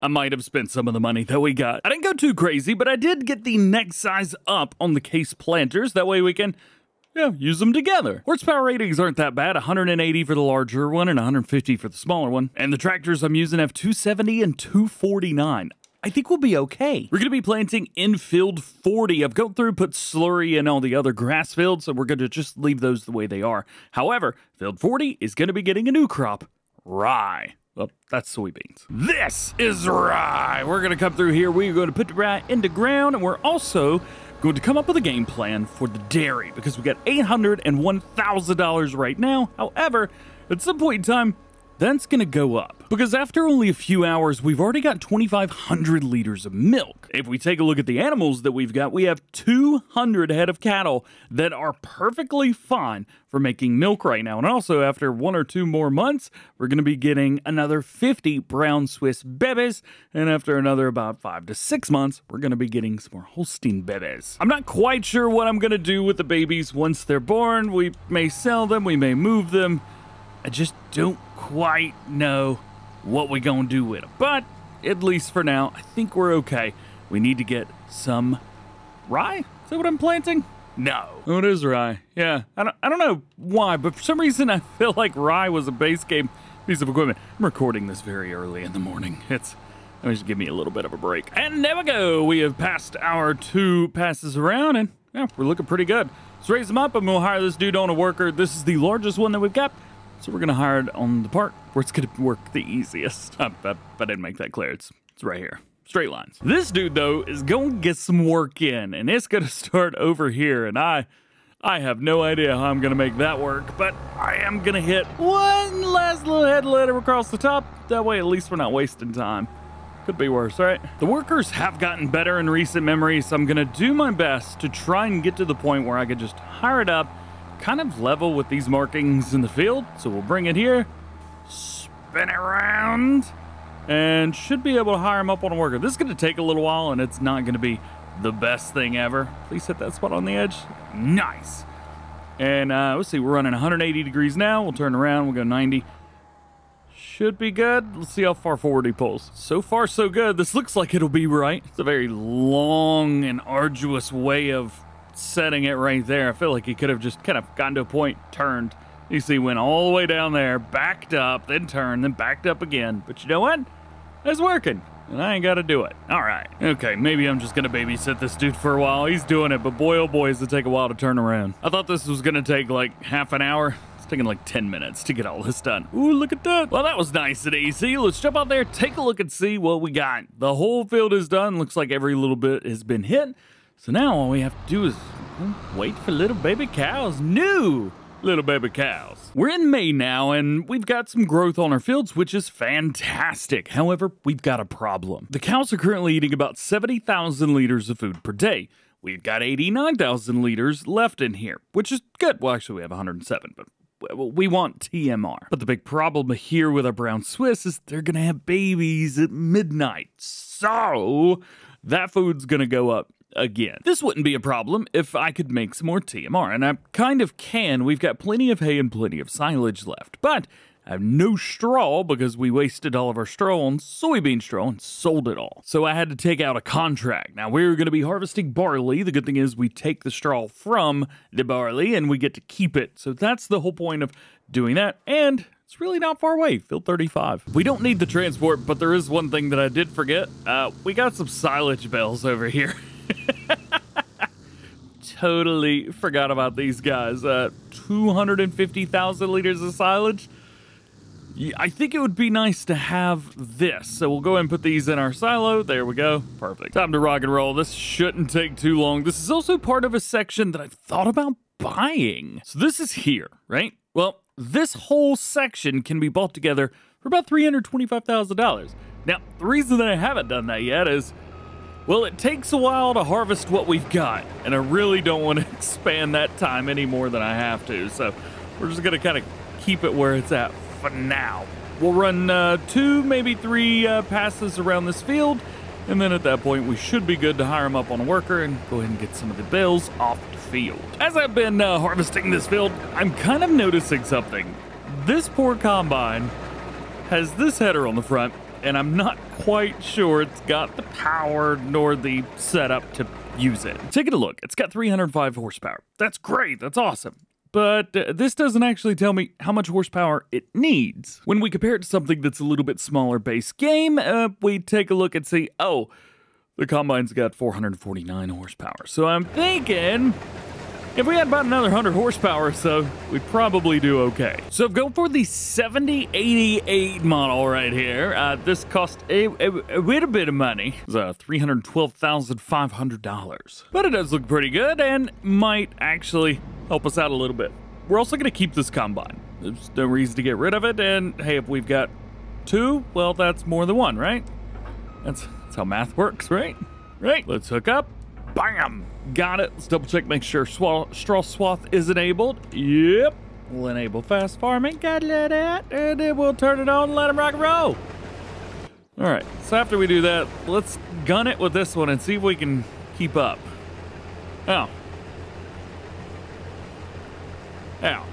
I might have spent some of the money that we got. I didn't go too crazy, but I did get the next size up on the case planters. That way we can, use them together. Horsepower ratings aren't that bad. 180 for the larger one and 150 for the smaller one. And the tractors I'm using have 270 and 249. I think we'll be okay. We're going to be planting in field 40. I've gone through, put slurry in all the other grass fields, so we're going to just leave those the way they are. However, field 40 is going to be getting a new crop, rye. Well, that's soybeans. This is rye. We're going to come through here. We're going to put the rye in the ground, and we're also going to come up with a game plan for the dairy because we got $801,000 right now. However, at some point in time, that's going to go up because after only a few hours, we've already got 2,500 liters of milk. If we take a look at the animals that we've got, we have 200 head of cattle that are perfectly fine for making milk right now. And also after 1 or 2 more months, we're going to be getting another 50 brown Swiss bebes. And after another about 5 to 6 months, we're going to be getting some more Holstein bebes. I'm not quite sure what I'm going to do with the babies once they're born. We may sell them, we may move them. I just don't quite know what we're going to do with them. But at least for now, I think we're okay. We need to get some rye. Is that what I'm planting? No. Oh, it is rye. Yeah. I don't know why, but for some reason I feel like rye was a base game piece of equipment. I'm recording this very early in the morning. Let me just give me a little bit of a break. And there we go. We have passed our 2 passes around, and we're looking pretty good. Let's raise them up, and we'll hire this dude on a worker. This is the largest one that we've got. So we're going to hire it on the part where it's going to work the easiest. I didn't make that clear. It's right here. Straight lines. This dude, though, is going to get some work in, and it's going to start over here. And I have no idea how I'm going to make that work, but I am going to hit one last little headlight across the top. That way, at least we're not wasting time. Could be worse, right? The workers have gotten better in recent memory, so I'm going to do my best to try and get to the point where I could just hire it up, kind of level with these markings in the field. So we'll bring it here, spin it around, and should be able to hire him up on a worker. This is going to take a little while, and it's not going to be the best thing ever. Please hit that spot on the edge. Nice. And let's see, we're running 180 degrees now. We'll turn around, we'll go 90. Should be good. Let's see how far forward he pulls. So far, so good. This looks like it'll be right. It's a very long and arduous way of setting it right there. I feel like he could have just kind of gotten to a point, turned. You see, went all the way down there, backed up, then turned, then backed up again. But you know what? It's working, and I ain't got to do it. All right. Okay, maybe I'm just going to babysit this dude for a while. He's doing it, but boy, oh boy, does it take a while to turn around. I thought this was going to take like half an hour. It's taking like 10 minutes to get all this done. Ooh, look at that. Well, that was nice and easy. Let's jump out there, take a look and see what we got. The whole field is done. Looks like every little bit has been hit. So now all we have to do is wait for little baby cows. New little baby cows. We're in May now, and we've got some growth on our fields, which is fantastic. However, we've got a problem. The cows are currently eating about 70,000 liters of food per day. We've got 89,000 liters left in here, which is good. Well, actually, we have 107, but we want TMR. But the big problem here with our brown Swiss is they're going to have babies at midnight. So that food's going to go up again. This wouldn't be a problem if I could make some more TMR, and I kind of can. We've got plenty of hay and plenty of silage left, but I have no straw because we wasted all of our straw on soybean straw and sold it all. So I had to take out a contract. Now we're going to be harvesting barley. The good thing is we take the straw from the barley and we get to keep it. So that's the whole point of doing that, and it's really not far away, field 35. We don't need the transport, but there is one thing that I did forget. We got some silage bales over here. Totally forgot about these guys. 250,000 liters of silage. I think it would be nice to have this. So we'll go ahead and put these in our silo. There we go. Perfect. Time to rock and roll. This shouldn't take too long. This is also part of a section that I've thought about buying. So this is here, right? Well, this whole section can be bought together for about $325,000. Now, the reason that I haven't done that yet is, well, it takes a while to harvest what we've got, and I really don't want to expand that time any more than I have to, so we're just going to kind of keep it where it's at for now. We'll run 2, maybe 3 passes around this field, and then at that point we should be good to hire them up on a worker and go ahead and get some of the bales off the field. As I've been harvesting this field, I'm kind of noticing something. This poor combine has this header on the front and I'm not quite sure it's got the power nor the setup to use it. Taking a look, it's got 305 horsepower. That's great, that's awesome. But this doesn't actually tell me how much horsepower it needs. When we compare it to something that's a little bit smaller base game, we take a look and see, oh, the Combine's got 449 horsepower. So I'm thinking if we had about another 100 horsepower or so, we'd probably do okay. So go for the 7088 model right here. This cost a little bit of money. It's $312,500. But it does look pretty good and might actually help us out a little bit. We're also gonna keep this Combine. There's no reason to get rid of it. And hey, if we've got two, well, that's more than one, right? That's how math works, right? Right, let's hook up. Bam! Got it. Let's double check, make sure straw swath is enabled. Yep. We'll enable fast farming. Got that. And then we'll turn it on and let him rock and roll. All right, so after we do that, let's gun it with this one and see if we can keep up. Ow. Ow.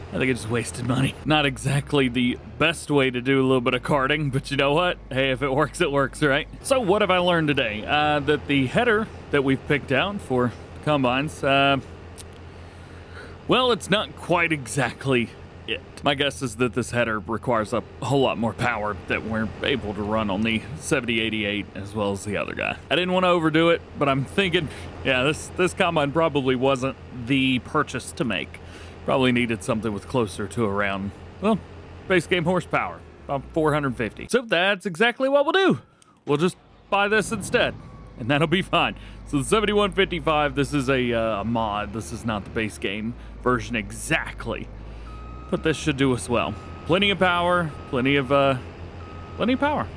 I think I just wasted money. Not exactly the best way to do a little bit of karting, but you know what? Hey, if it works, right? So what have I learned today? That the header that we've picked out for Combines, well, it's not quite exactly it. My guess is that this header requires a whole lot more power that we're able to run on the 7088 as well as the other guy. I didn't want to overdo it, but I'm thinking, yeah, this Combine probably wasn't the purchase to make. Probably needed something with closer to around, well, base game horsepower, about 450. So that's exactly what we'll do. We'll just buy this instead, and that'll be fine. So the 7155, this is a mod. This is not the base game version exactly, but this should do us well. Plenty of power, plenty of power.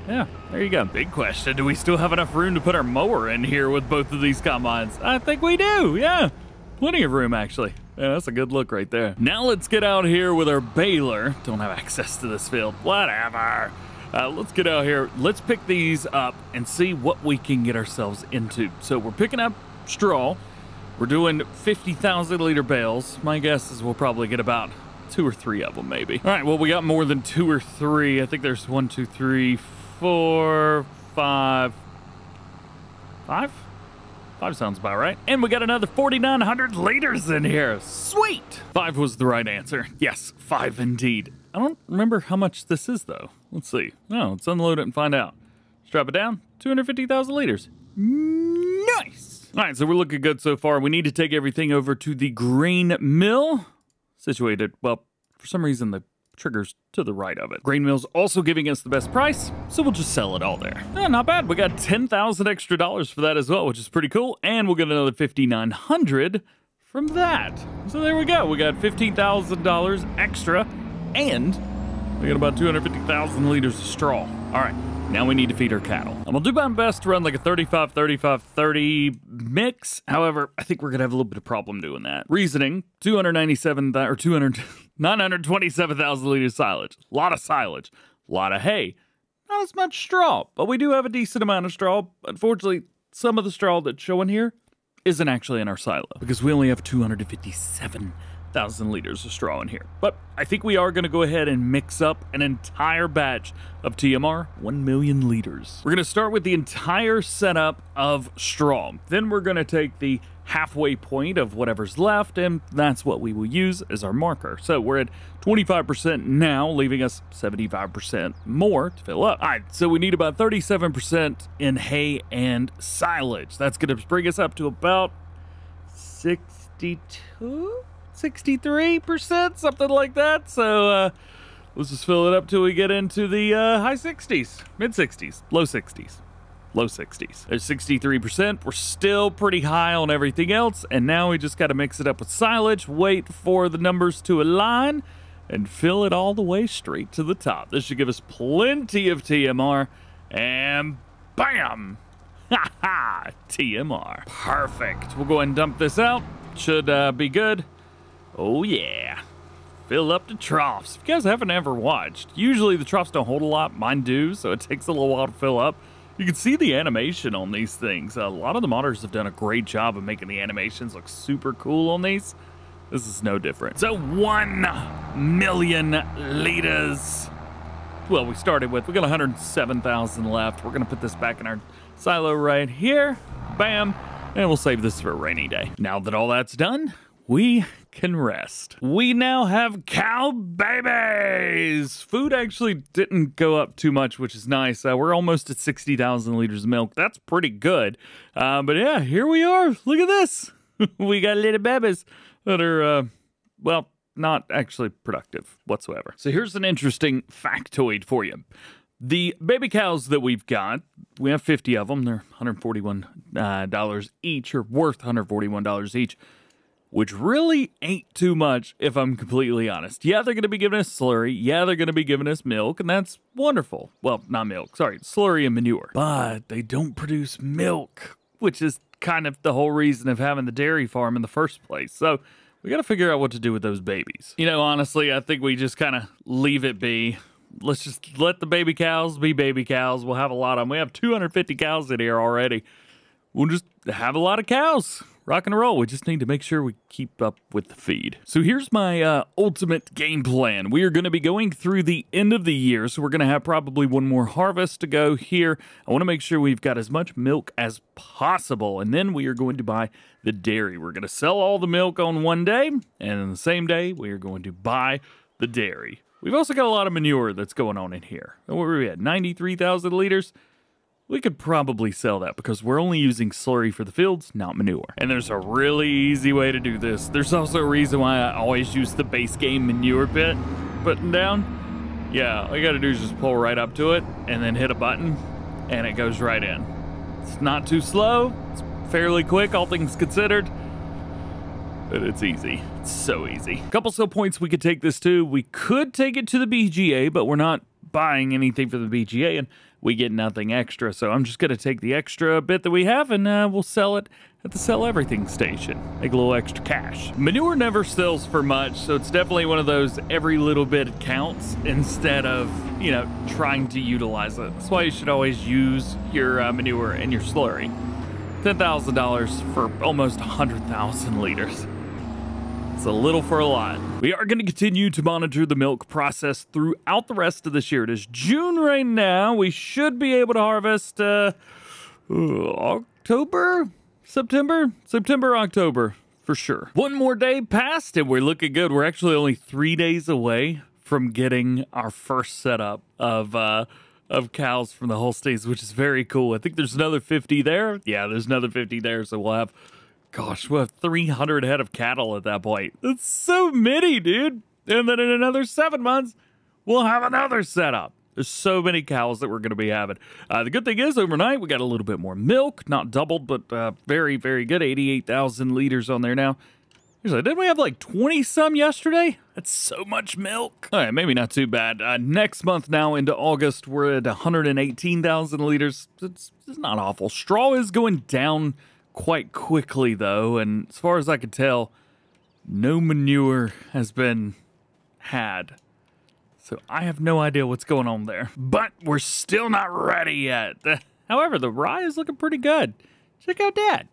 Yeah, there you go. Big question, do we still have enough room to put our mower in here with both of these Combines? I think we do, yeah. Plenty of room, actually. Yeah, that's a good look right there. Now let's get out here with our baler. Don't have access to this field. Whatever. Let's get out here. Let's pick these up and see what we can get ourselves into. So we're picking up straw. We're doing 50,000 liter bales. My guess is we'll probably get about 2 or 3 of them, maybe. All right, well, we got more than 2 or 3. I think there's 1, 2, 3, 4, 5. 5? 5 sounds about right. And we got another 4,900 liters in here. Sweet! 5 was the right answer. Yes, 5 indeed. I don't remember how much this is, though. Let's see. Oh, let's unload it and find out. Strap it down. 250,000 liters. Nice! All right, so we're looking good so far. We need to take everything over to the grain mill. Situated, well, for some reason, the trigger's to the right of it. Grain mill's also giving us the best price, so we'll just sell it all there. Not bad. We got 10,000 extra dollars for that as well, which is pretty cool. And we'll get another 5,900 from that. So there we go. We got $15,000 extra, and we got about 250,000 liters of straw. All right. Now we need to feed our cattle. I'm gonna do my best to run like a 35, 35, 30 mix. However, I think we're gonna have a little bit of problem doing that. Reasoning, 927,000 liters silage. A lot of silage, a lot of hay, not as much straw, but we do have a decent amount of straw. Unfortunately, some of the straw that's showing here isn't actually in our silo because we only have 257,000 liters of straw in here. But I think we are going to go ahead and mix up an entire batch of TMR, 1 million liters. We're going to start with the entire setup of straw. Then we're going to take the halfway point of whatever's left, and that's what we will use as our marker. So we're at 25% now, leaving us 75% more to fill up. All right, so we need about 37% in hay and silage. That's going to bring us up to about 63%, something like that. So let's just fill it up till we get into the high 60s, mid 60s, low 60s. Low 60s. There's 63%. We're still pretty high on everything else, and now we just got to mix it up with silage, wait for the numbers to align, and fill it all the way straight to the top. This should give us plenty of TMR, and bam! Ha ha! TMR. Perfect. We'll go ahead and dump this out. Should be good. Oh yeah. Fill up the troughs. If you guys haven't ever watched, usually the troughs don't hold a lot. Mine do, so it takes a little while to fill up. You can see the animation on these things. A lot of the modders have done a great job of making the animations look super cool on these. This is no different. So 1 million liters. Well, we got 107,000 left. We're gonna put this back in our silo right here. Bam. And we'll save this for a rainy day. Now that all that's done, we can rest. We now have cow babies. Food actually didn't go up too much, which is nice. We're almost at 60,000 liters of milk. That's pretty good. But yeah, here we are. Look at this. We got little babies that are, well, not actually productive whatsoever. So here's an interesting factoid for you. The baby cows that we've got, we have 50 of them. They're $141 each, or worth $141 each, which really ain't too much if I'm completely honest. Yeah, they're going to be giving us slurry. Yeah, they're going to be giving us milk, and that's wonderful. Well, not milk, sorry, slurry and manure. But they don't produce milk, which is kind of the whole reason of having the dairy farm in the first place. So we got to figure out what to do with those babies. You know, honestly, I think we just kind of leave it be. Let's just let the baby cows be baby cows. We'll have a lot of them. We have 250 cows in here already. We'll just have a lot of cows. Rock and roll. We just need to make sure we keep up with the feed. So here's my ultimate game plan. We are going to be going through the end of the year, so we're going to have probably one more harvest to go here. I want to make sure we've got as much milk as possible, and then we are going to buy the dairy. We're going to sell all the milk on one day, and on the same day, we are going to buy the dairy. We've also got a lot of manure that's going on in here. What were we at? 93,000 liters? We could probably sell that because we're only using slurry for the fields, not manure. And there's a really easy way to do this. There's also a reason why I always use the base game manure pit button down. Yeah, all you gotta do is just pull right up to it and then hit a button and it goes right in. It's not too slow. It's fairly quick, all things considered. But it's easy. It's so easy. A couple sell points we could take this to. We could take it to the BGA, but we're not buying anything for the BGA, and we get nothing extra. So I'm just going to take the extra bit that we have, and we'll sell it at the Sell Everything station. Make a little extra cash. Manure never sells for much, so it's definitely one of those every little bit counts instead of, you know, trying to utilize it. That's why you should always use your manure and your slurry. $10,000 for almost 100,000 liters. It's a little for a lot. We are going to continue to monitor the milk process throughout the rest of this year. It is June right now. We should be able to harvest October? September, October, for sure. One more day passed and we're looking good. We're actually only 3 days away from getting our first setup of cows from the Holsteins, which is very cool. I think there's another 50 there. Yeah, there's another 50 there, so we'll have... Gosh, we'll have 300 head of cattle at that point. That's so many, dude. And then in another 7 months, we'll have another setup. There's so many cows that we're going to be having. The good thing is, overnight, we got a little bit more milk. Not doubled, but very, very good. 88,000 liters on there now. Didn't we have like 20-some yesterday? That's so much milk. All right, maybe not too bad. Next month now into August, we're at 118,000 liters. It's not awful. Straw is going down quite quickly though, and as far as I can tell, no manure has been had. So I have no idea what's going on there. But we're still not ready yet. However, the rye is looking pretty good. Check out that.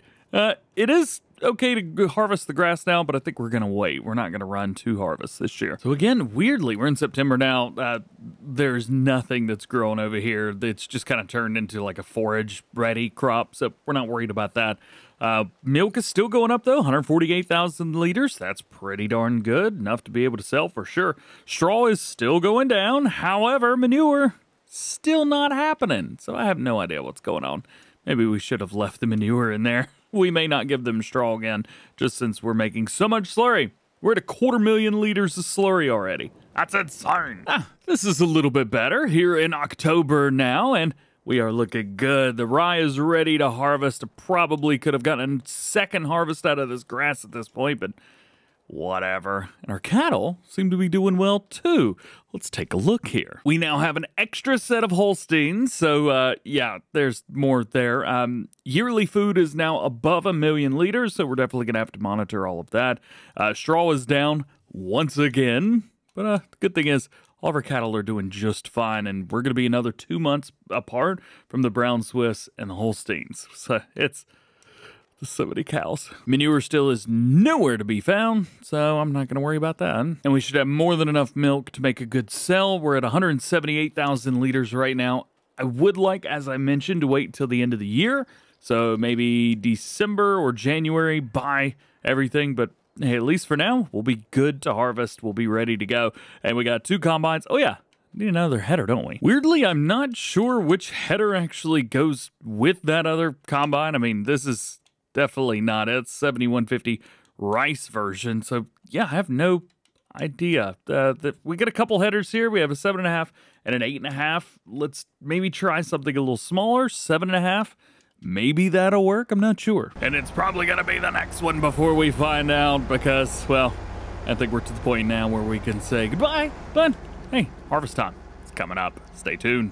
It is okay to harvest the grass now, but I think we're going to wait. We're not going to run 2 harvests this year. So again, weirdly, we're in September now. There's nothing that's growing over here. It's just kind of turned into like a forage-ready crop, so we're not worried about that. Milk is still going up, though, 148,000 liters. That's pretty darn good, enough to be able to sell for sure. Straw is still going down. However, manure, still not happening. So I have no idea what's going on. Maybe we should have left the manure in there. We may not give them straw again, just since we're making so much slurry. We're at 250,000 liters of slurry already. That's insane. This is a little bit better here in October now, and we are looking good. The rye is ready to harvest. Probably could have gotten a second harvest out of this grass at this point, but whatever. And our cattle seem to be doing well too. Let's take a look here. We now have an extra set of Holsteins, so yeah, there's more there. Yearly food is now above 1 million liters, so we're definitely gonna have to monitor all of that. Straw is down once again, but the good thing is all of our cattle are doing just fine, and we're gonna be another 2 months apart from the Brown Swiss and the Holsteins. So this So many cows. Manure still is nowhere to be found, so I'm not going to worry about that. And we should have more than enough milk to make a good sell. We're at 178,000 liters right now. I would like, as I mentioned, to wait till the end of the year. So maybe December or January, buy everything. But hey, at least for now, we'll be good to harvest. We'll be ready to go. And we got 2 combines. Oh yeah, need another header, don't we? Weirdly, I'm not sure which header actually goes with that other combine. I mean, this is definitely not it. It's 7150 rice version. So yeah, I have no idea. We get a couple headers here. We have a 7.5 and an 8.5. Let's maybe try something a little smaller, 7.5. Maybe that'll work. I'm not sure. And it's probably going to be the next one before we find out because, well, I think we're to the point now where we can say goodbye. But hey, harvest time. It's coming up. Stay tuned.